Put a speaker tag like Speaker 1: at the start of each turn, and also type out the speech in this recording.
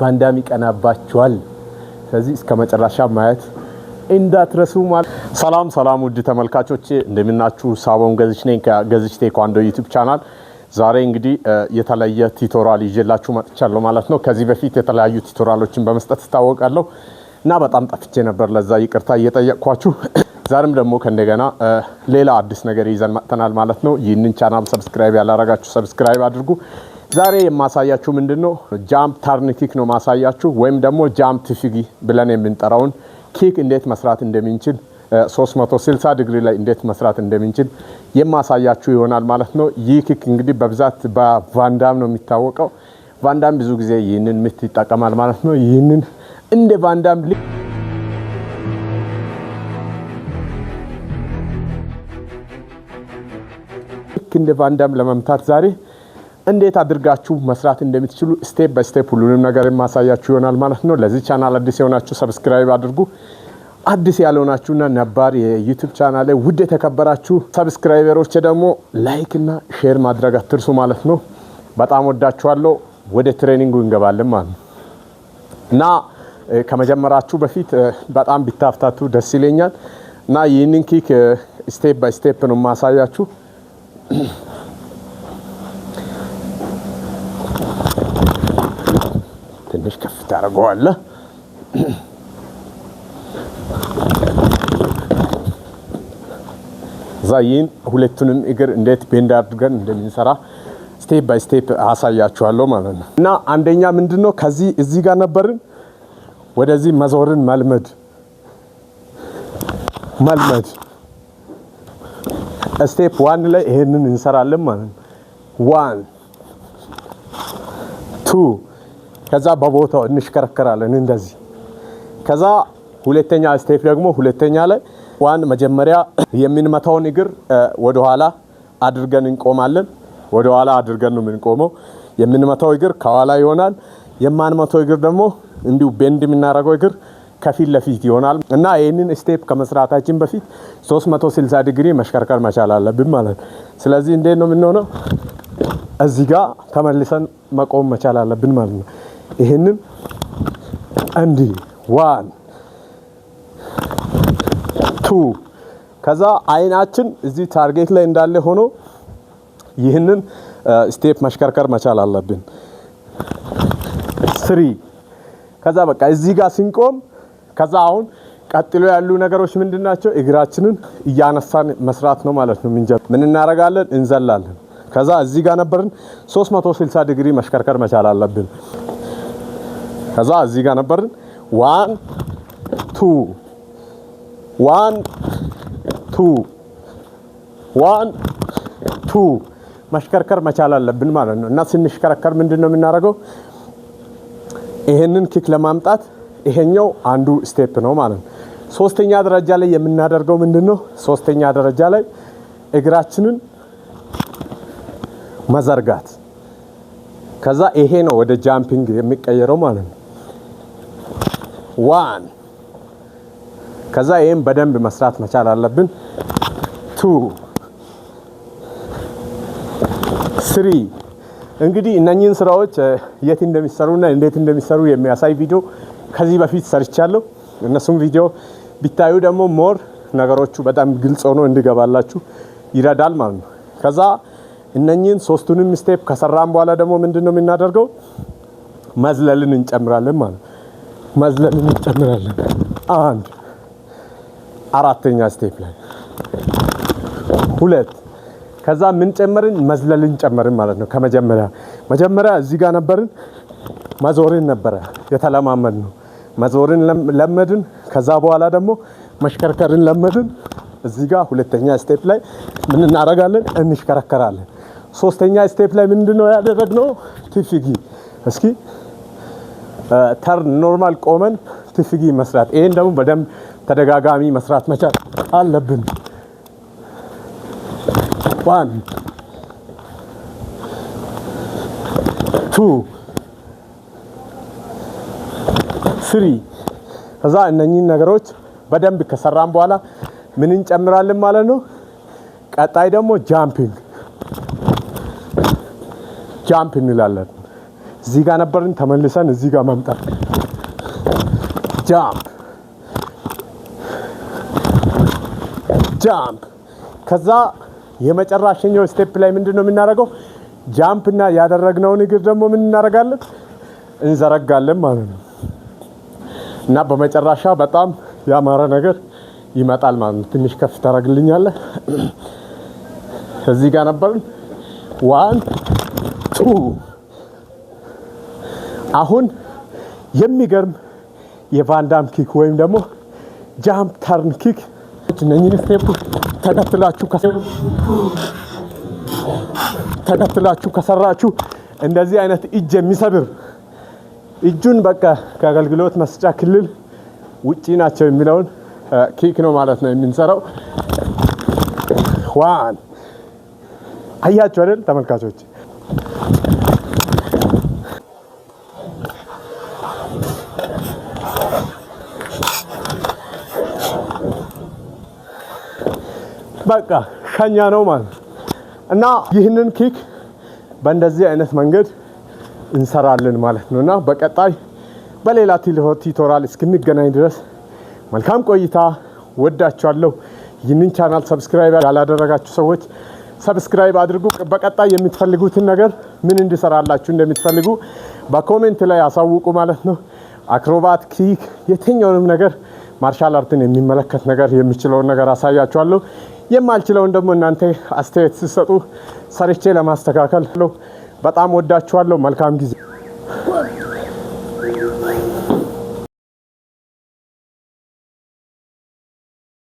Speaker 1: ቫንዳም ይቀናባችኋል። ስለዚህ እስከ መጨረሻ ማየት እንዳትረሱ ማለት። ሰላም ውድ ተመልካቾቼ እንደምናችሁ፣ ሳቦን ገዝሽ ነኝ ከገዝሽ ቴኳንዶ ዩቲዩብ ቻናል። ዛሬ እንግዲህ የተለየ ቲቶሪያል ይዤላችሁ መጥቻለሁ ማለት ነው። ከዚህ በፊት የተለያዩ ቲቶሪያሎችን በመስጠት ታወቃለሁ እና በጣም ጠፍቼ ነበር፣ ለዛ ይቅርታ እየጠየቅኳችሁ። ዛሬም ደግሞ ከእንደገና ሌላ አዲስ ነገር ይዘን መጥተናል ማለት ነው። ይህንን ቻናል ሰብስክራይብ ያላረጋችሁ ሰብስክራይብ አድርጉ። ዛሬ የማሳያችሁ ምንድነው ጃምፕ ተርን ኪክ ነው ማሳያችሁ፣ ወይም ደግሞ ጃምፕ ቲፊጊ ብለን የምንጠራውን ኪክ እንዴት መስራት እንደምንችል 360 ዲግሪ ላይ እንዴት መስራት እንደምንችል የማሳያችሁ ይሆናል ማለት ነው። ይህ ኪክ እንግዲህ በብዛት በቫንዳም ነው የሚታወቀው። ቫንዳም ብዙ ጊዜ ይህንን ምት ይጠቀማል ማለት ነው። ይህንን እንደ ቫንዳም እንደ ቫንዳም ለመምታት ዛሬ እንዴት አድርጋችሁ መስራት እንደምትችሉ ስቴፕ ባይ ስቴፕ ሁሉንም ነገር የማሳያችሁ ይሆናል ማለት ነው። ለዚህ ቻናል አዲስ የሆናችሁ ሰብስክራይብ አድርጉ። አዲስ ያልሆናችሁና ነባር የዩቲዩብ ቻናል ላይ ውድ የተከበራችሁ ሰብስክራይበሮች ደግሞ ላይክ እና ሼር ማድረግ አትርሱ ማለት ነው። በጣም ወዳችኋለሁ። ወደ ትሬኒንጉ እንገባለን ማለት ነው እና ከመጀመራችሁ በፊት በጣም ቢታፍታቱ ደስ ይለኛል እና ይህንን ኪክ ስቴፕ ባይ ስቴፕ ነው ማሳያችሁ። ትንሽ ከፍ ታደርገዋለህ። ዛይን ሁለቱንም እግር እንዴት ቤንድ አድርገን እንደምንሰራ ስቴፕ ባይ ስቴፕ አሳያችኋለሁ ማለት ነው እና አንደኛ ምንድነው ከዚህ እዚህ ጋር ነበርን፣ ወደዚህ መዞርን መልመድ ስቴፕ 1 ላይ ይሄንን እንሰራለን ማለት ነው። 1 2 ከዛ በቦታው እንሽከረከራለን እንደዚህ። ከዛ ሁለተኛ ስቴፕ ደግሞ ሁለተኛ ላይ መጀመሪያ የምንመታውን እግር ወደ ኋላ አድርገን እንቆማለን። ወደ ኋላ አድርገን ነው የምንቆመው። የምንመታው እግር ከኋላ ይሆናል። የማንመታው እግር ደግሞ እንዲሁ ቤንድ የምናደርገው እግር ከፊት ለፊት ይሆናል እና ይሄንን ስቴፕ ከመስራታችን በፊት 360 ዲግሪ መሽከርከር መቻል አለብን ማለት ነው። ስለዚህ እንዴት ነው የምንሆነው? እዚህ ጋር ተመልሰን መቆም መቻል አለብን ማለት ነው። ይሄንን እንዲህ 1 2 ከዛ አይናችን እዚህ ታርጌት ላይ እንዳለ ሆኖ ይህንን ስቴፕ መሽከርከር መቻል አለብን። 3 ከዛ በቃ እዚህ ጋር ስንቆም ከዛ አሁን ቀጥሎ ያሉ ነገሮች ምንድናቸው? እግራችንን እያነሳን መስራት ነው ማለት ነው። ምን እናደርጋለን? እንዘላለን። ከዛ እዚህ ጋር ነበርን 360 ዲግሪ መሽከርከር መቻል አለብን። ከዛ እዚህ ጋር ነበርን 1 2 1 2 1 2 መሽከርከር መቻል አለብን ማለት ነው እና ስንሽከረከር ምንድነው የምናደርገው? ይሄንን ኪክ ለማምጣት ይሄኛው አንዱ ስቴፕ ነው ማለት ነው። ሶስተኛ ደረጃ ላይ የምናደርገው ምንድነው? ሶስተኛ ደረጃ ላይ እግራችንን መዘርጋት። ከዛ ይሄ ነው ወደ ጃምፒንግ የሚቀየረው ማለት ነው። 1 ከዛ ይሄን በደንብ መስራት መቻል አለብን። 2 3 እንግዲህ እነኚህን ስራዎች የት እንደሚሰሩና እንዴት እንደሚሰሩ የሚያሳይ ቪዲዮ ከዚህ በፊት ሰርቻለሁ። እነሱም ቪዲዮ ቢታዩ ደግሞ ሞር ነገሮቹ በጣም ግልጽ ሆኖ እንዲገባላችሁ ይረዳል ማለት ነው። ከዛ እነኚህን ሶስቱንም ስቴፕ ከሰራን በኋላ ደግሞ ምንድነው የምናደርገው? መዝለልን እንጨምራለን ማለት ነው። መዝለልን እንጨምራለን 1 አራተኛ ስቴፕ ላይ 2 ከዛ ምን ጨመርን? መዝለልን ጨመርን ማለት ነው። መጀመሪያ እዚህ ጋር ነበርን፣ መዞርን ነበረ የተለማመድ ነው። መዞርን ለመድን። ከዛ በኋላ ደግሞ መሽከርከርን ለመድን። እዚህ ጋር ሁለተኛ ስቴፕ ላይ ምን እናደርጋለን? እንሽከረከራለን። ሶስተኛ ስቴፕ ላይ ምንድነው ያደረግነው? ቲፊጊ። እስኪ ተርን ኖርማል ቆመን ቲፊጊ መስራት። ይሄን ደግሞ በደንብ ተደጋጋሚ መስራት መቻል አለብን። 1 2 3 ከዛ እነኚህን ነገሮች በደንብ ከሰራን በኋላ ምን እንጨምራለን ማለት ነው? ቀጣይ ደግሞ ጃምፕ እንላለን። እዚህ ጋር ነበርን ተመልሰን እዚህ ጋር መምጣት ጃምፕ ከዛ የመጨረሻኛው ስቴፕ ላይ ምንድነው የምናደርገው ጃምፕ እና ያደረግነውን እግር ደግሞ ምን እናደርጋለን እንዘረጋለን ማለት ነው እና በመጨረሻ በጣም ያማረ ነገር ይመጣል ማለት ነው ትንሽ ከፍ ታረግልኛለህ እዚህ ጋር ነበርን 1 2 አሁን የሚገርም የቫንዳም ኪክ ወይም ደግሞ ጃምፕ ተርን ኪክ እነኚህን ስቴፕ ተከትላችሁ ከሰራችሁ እንደዚህ አይነት እጅ የሚሰብር እጁን በቃ ከአገልግሎት መስጫ ክልል ውጪ ናቸው የሚለውን ኪክ ነው ማለት ነው የምንሰራው 1 አያችሁ አይደል ተመልካቾች በቃ ሸኛ ነው ማለት እና ይህንን ኪክ በእንደዚህ አይነት መንገድ እንሰራለን ማለት ነውና በቀጣይ በሌላ ቲቶራል እስክንገናኝ ድረስ መልካም ቆይታ ወዳችኋለሁ ይህንን ቻናል ሰብስክራይብ ያላደረጋችሁ ሰዎች ሰብስክራይብ አድርጉ በቀጣይ የምትፈልጉትን ነገር ምን እንድሰራላችሁ እንደምትፈልጉ በኮሜንት ላይ አሳውቁ ማለት ነው አክሮባት ኪክ የትኛውንም ነገር ማርሻል አርትን የሚመለከት ነገር የሚችለውን ነገር አሳያችኋለሁ የማልችለውን ደግሞ እናንተ አስተያየት ሲሰጡ ሰርቼ ለማስተካከል በጣም ወዳችኋለሁ መልካም ጊዜ